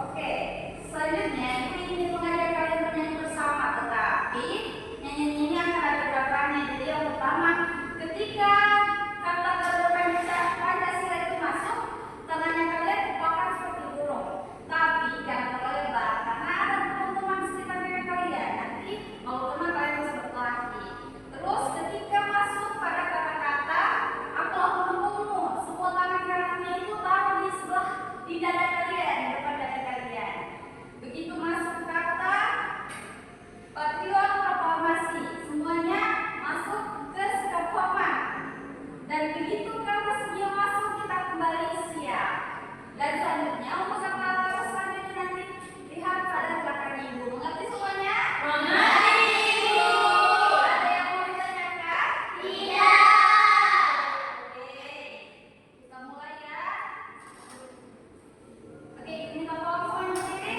Oke, selanjutnya ibu ingin mengajak kalian bernyanyi bersama, tetapi nyanyian ini akan ada gerakannya. Jadi yang pertama, ketika kata Pancasila itu masuk, tangannya kalian bukan seperti burung, tapi jangan terlalu lebar karena ada teman-teman sekitar kalian. Nanti mau teman kalian bisa berkelahi. Terus ketika masuk pada kata-kata aku mendukungmu, semua tangan kanannya itu taruh di sebelah di dada kalian, di depan dada kalian. Begitu masuk kata patriot proklamasi, semuanya masuk ke sikap hormat. Dan begitu kata sedia masuk, kita kembali siap. Dan selanjutnya untuk kata selanjutnya nanti lihat pada belakangnya ibu. Mengerti semuanya? Mengerti. Ada yang mau ditanyakan? Tidak. Oke, kita mulai ya. Oke, minta tolong semuanya berdiri.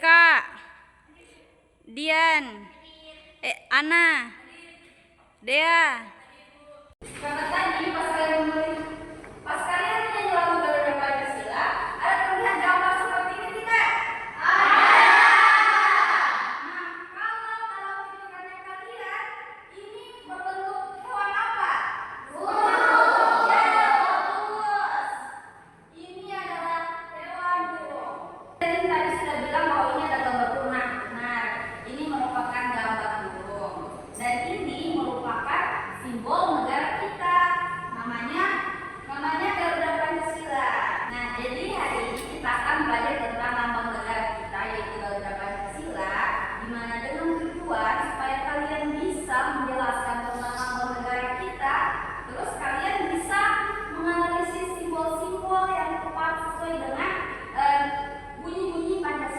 Kak, Dian, Ana, Dea. Karena tadi pas kalian menyanyi lagu Garuda Pancasila, ada terlihat gambar seperti ini tidak? Ada. Nah, kalau dalam pikirannya kalian, ini berbentuk hewan apa? Burung. Ya, bagus. Ini adalah hewan burung. Jadi tadi sudah bilang bahwa ini ada gambar burung. Nah, ini merupakan gambar burung. Dan ini merupakan simbol negara kita. Namanya Garuda Pancasila. Nah, jadi hari ini kita akan belajar tentang lambang negara kita, yaitu Garuda Pancasila, di mana dengan tujuan supaya kalian bisa menjelaskan tentang lambang negara kita, terus kalian bisa menganalisis simbol-simbol yang tepat sesuai dengan bunyi-bunyi Pancasila.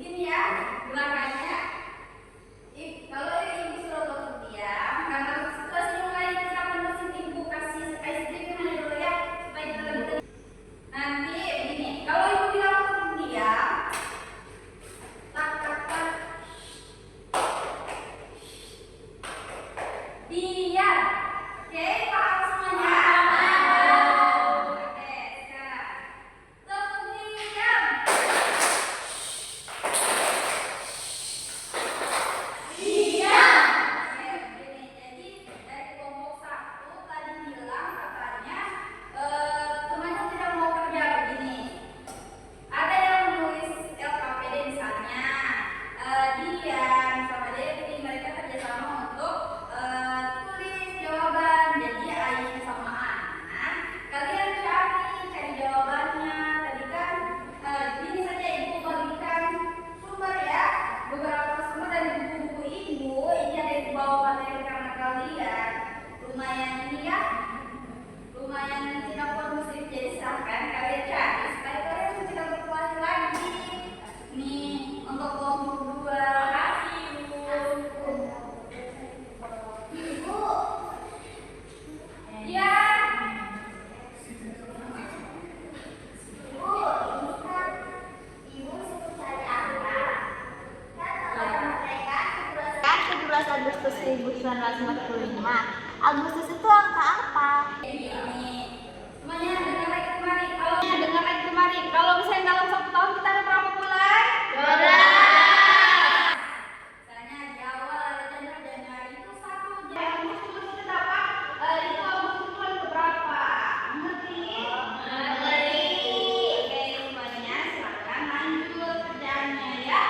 Begini ya gerakannya. Kalau ibu suruh untuk diam, karena situasi mulai kita mesin ibu kasih es krim mana dulu ya supaya kita lebih. Nanti begini, kalau ibu bilang untuk diam, tak tak tak, diam. Oke, paham semuanya? Oke, sekarang tepuk diam. Oke, begini. Jadi dari kelompok satu tadi bilang katanya temannya tidak mau kerja begini. Ada yang menulis LKPD misalnya, Dian sama Devi mereka kerjasama untuk tulis jawaban. Jadi ayah sama anak kalian cari jawabannya. Tadi kan ini saja ibu bagikan sumber ya, beberapa sumber dari buku-buku ibu. Ini ada di bawah materi karena kalian lumayan ini ya, lumayan tidak kondusif. Jadi silahkan kalian cari supaya kalian tidak berkuali lagi. Nih untuk kelompok dua. Ibu. Ya. Ibu sebut saya apa? Kan 17 Agustus 1945. Agustus itu angka apa? Semuanya dengar lagi kemari. Kalau misalnya dalam 1 tahun kita ada berapa bulan? 12. Misalnya di awal ada Januari itu 1 Agustus itu dapat itu Agustus bulan keberapa? Mengerti? Oke, semuanya silakan lanjut kerjaannya ya.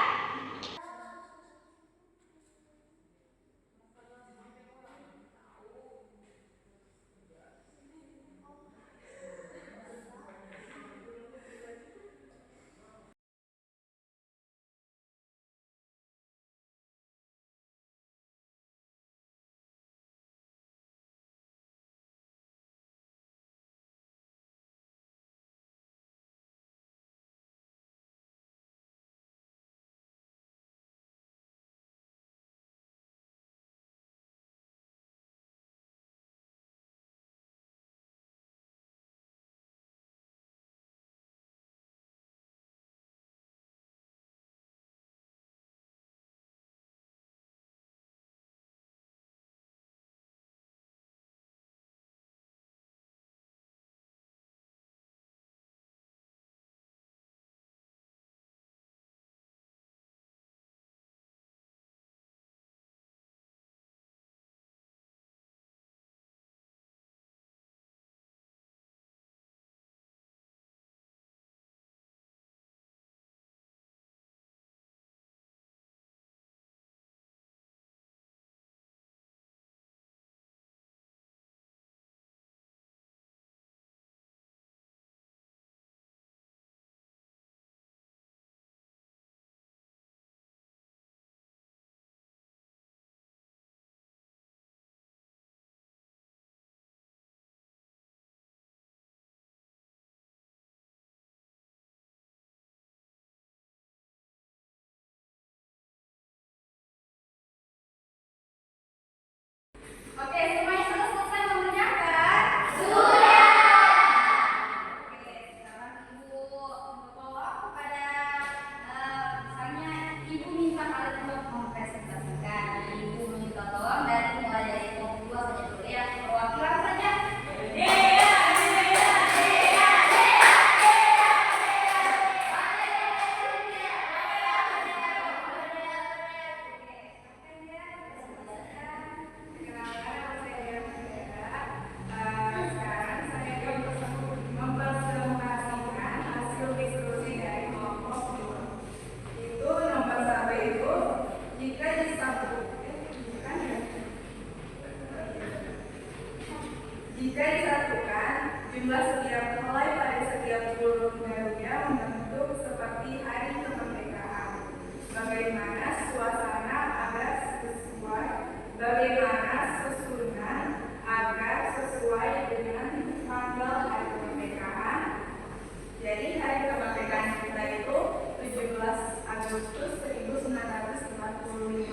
Agustus 1945.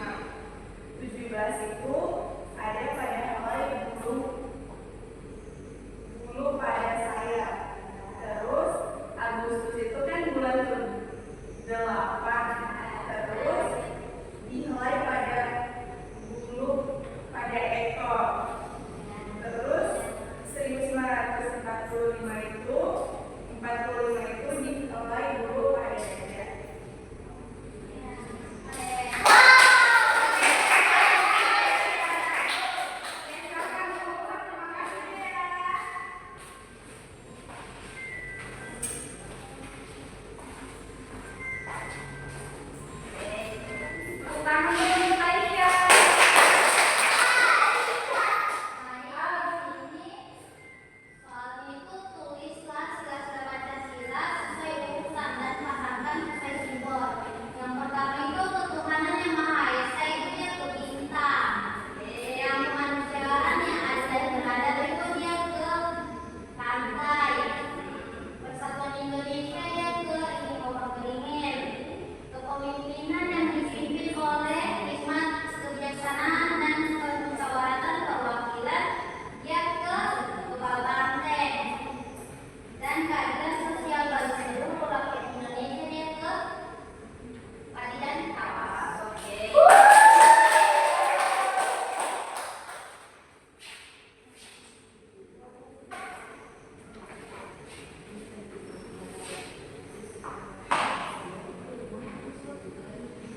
17 itu ada pada helai bulu pada saya. Terus Agustus itu kan bulan ke-8. Terus dihelai pada bulu pada ekor. Terus 1945 itu 45 itu dihelai bulu pada dada.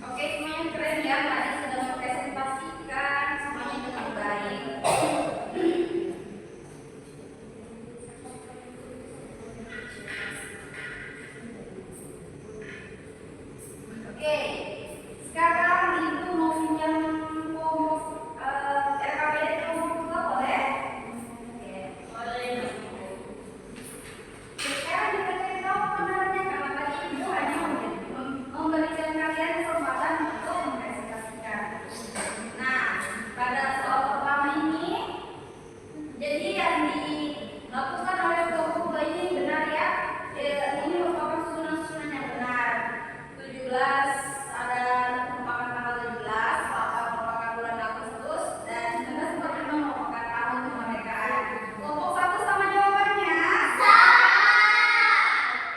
Oke, semuanya keren ya. Tadi sudah mempresentasikan semuanya dengan baik. Oke, sekarang Ibu mau pinjam RKPD ke umum juga boleh? Oke, boleh. Sekarang kita cari tahu kebenarannya karena tadi Ibu hanya memberikan kalian kesempatan untuk mempresentasikan. Nah, pada soal pertama ini, jadi yang dilakukan oleh kelompok ini benar ya. Ini merupakan susunan-susunan yang benar. 17 ada merupakan tanggal 17, 8 merupakan bulan Agustus, dan 1945 merupakan tahun kemerdekaan. Kelompok 1 sama jawabannya?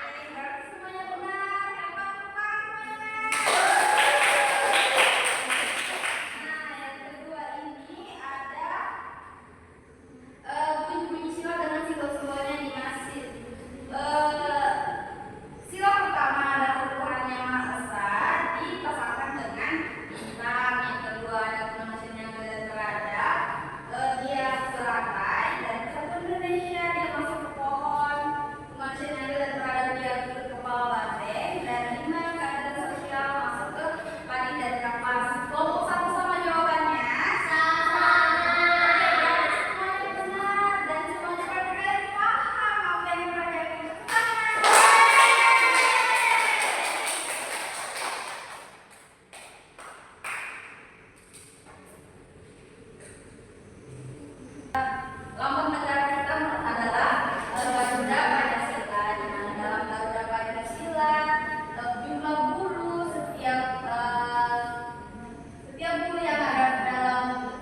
Oke, berarti semuanya benar. Hebat, hebat semuanya. Nah, yang kedua ini ada bunyi-bunyi sila dengan simbol-simbolnya di masjid. Sila pertama ada Tuhan yang Maha Esa dipasangkan dengan bintang. Yang kedua ada manusia yang berada, dia selantai dan satu Indonesia dia masuk ke pohon. Manusia yang berada dia ke kepala banteng dan 5 keadaan sosial masuk ke padi dan kapas. Kelompok 1 sama jawabannya? Sama. Semuanya benar dan semuanya kalian paham apa yang mereka katakan. Lambang negara kita adalah Garuda Pancasila. Di mana dalam Garuda Pancasila jumlah bulu setiap bulu yang ada dalam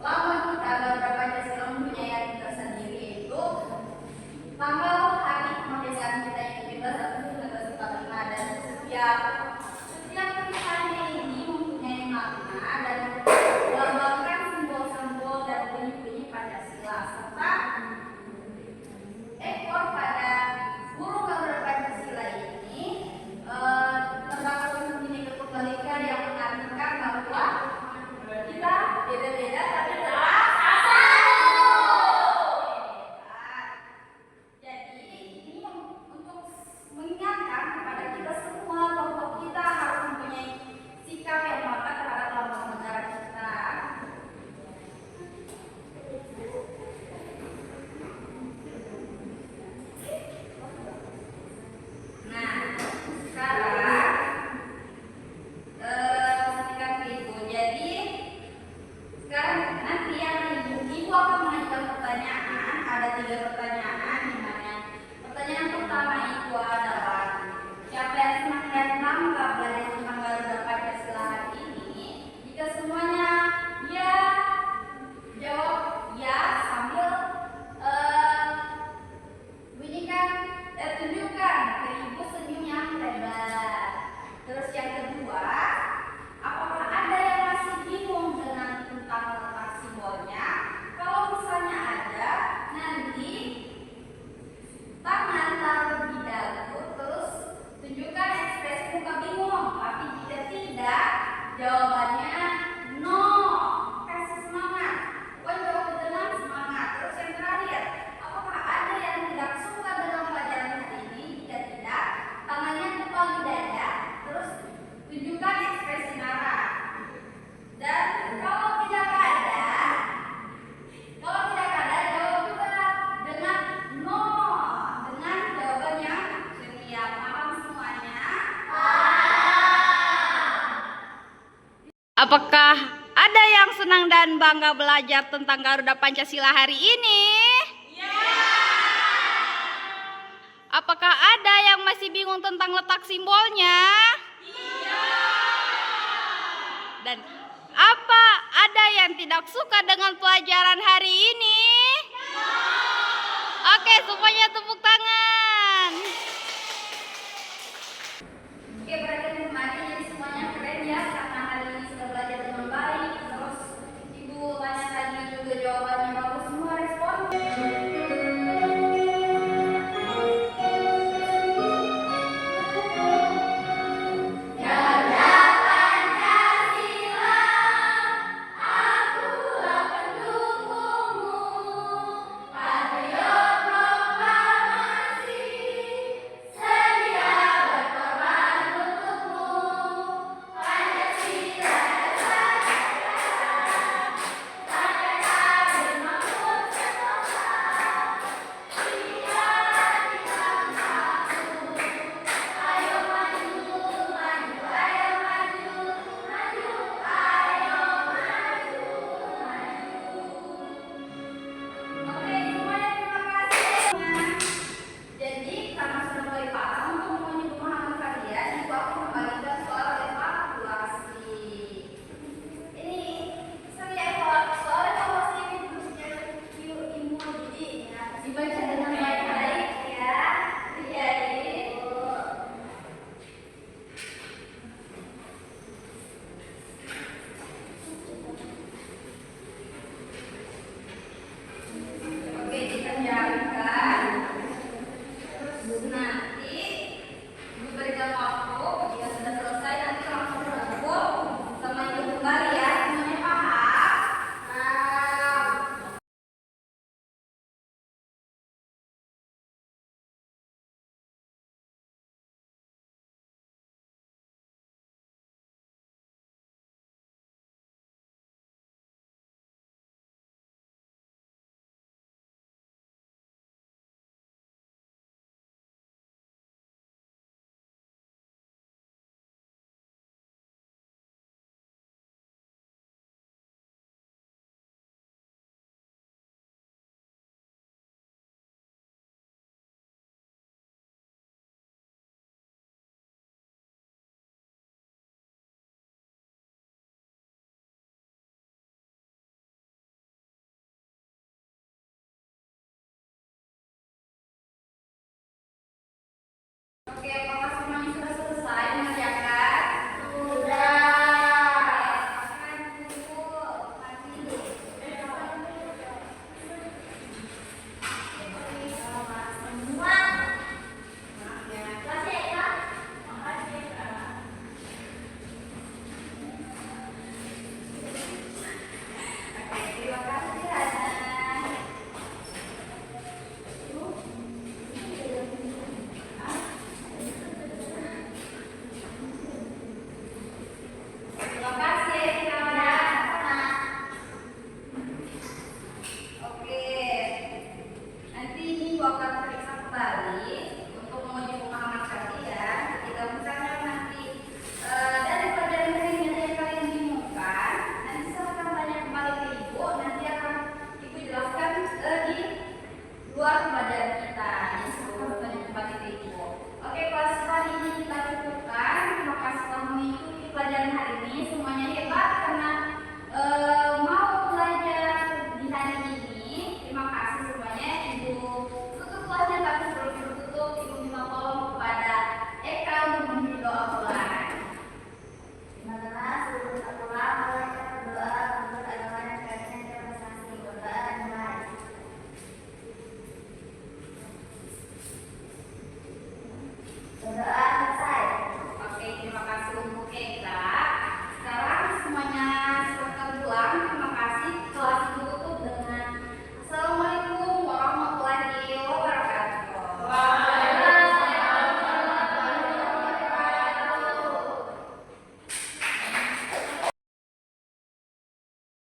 lambang kita Garuda Pancasila mempunyai arti tersendiri, yaitu tanggal hari kemerdekaan kita yang ke-17 Agustus 1945, dan setiap tulisannya ini mempunyai makna dan melambangkan simbol-simbol dan bunyi-bunyi Pancasila serta ekor pada burung Garuda Pancasila ini terdapat bunyi kepemilikan yang mengartikan bahwa kita beda-beda tapi tetap satu. Jadi ini untuk mengingatkan kepada kita semua bahwa kita harus mempunyai sikap yang mantap terhadap lambang negara kita. Nah, sekarang pastikan Apakah ada yang senang dan bangga belajar tentang Garuda Pancasila hari ini? Apakah ada yang masih bingung tentang letak simbolnya? Dan apa ada yang tidak suka dengan pelajaran hari ini? Oke, semuanya tepuk tangan. Oke, berarti kemarin jadi semuanya keren ya, karena hari ini sudah belajar dengan baik. Terus Ibu banyak tanya juga jawabannya bagus semua, respon. Oke, apakah semuanya sudah selesai mengerjakan? Makan dulu, mandi dulu. Oke, terima kasih Hana. Terima kasih Hana. Oke, nanti Minggu akan periksa kembali untuk menguji pemahaman kalian. Jika misalnya nanti dari pelajaran hari ini ada yang kalian bingungkan, nanti silahkan tanya kembali ke Ibu. Nanti akan Ibu jelaskan di luar pelajaran kita. Jadi silahkan tanya kembali ke Ibu. Oke, kelas hari ini kita cukupkan. Terima kasih telah mengikuti pelajaran hari ini. Semuanya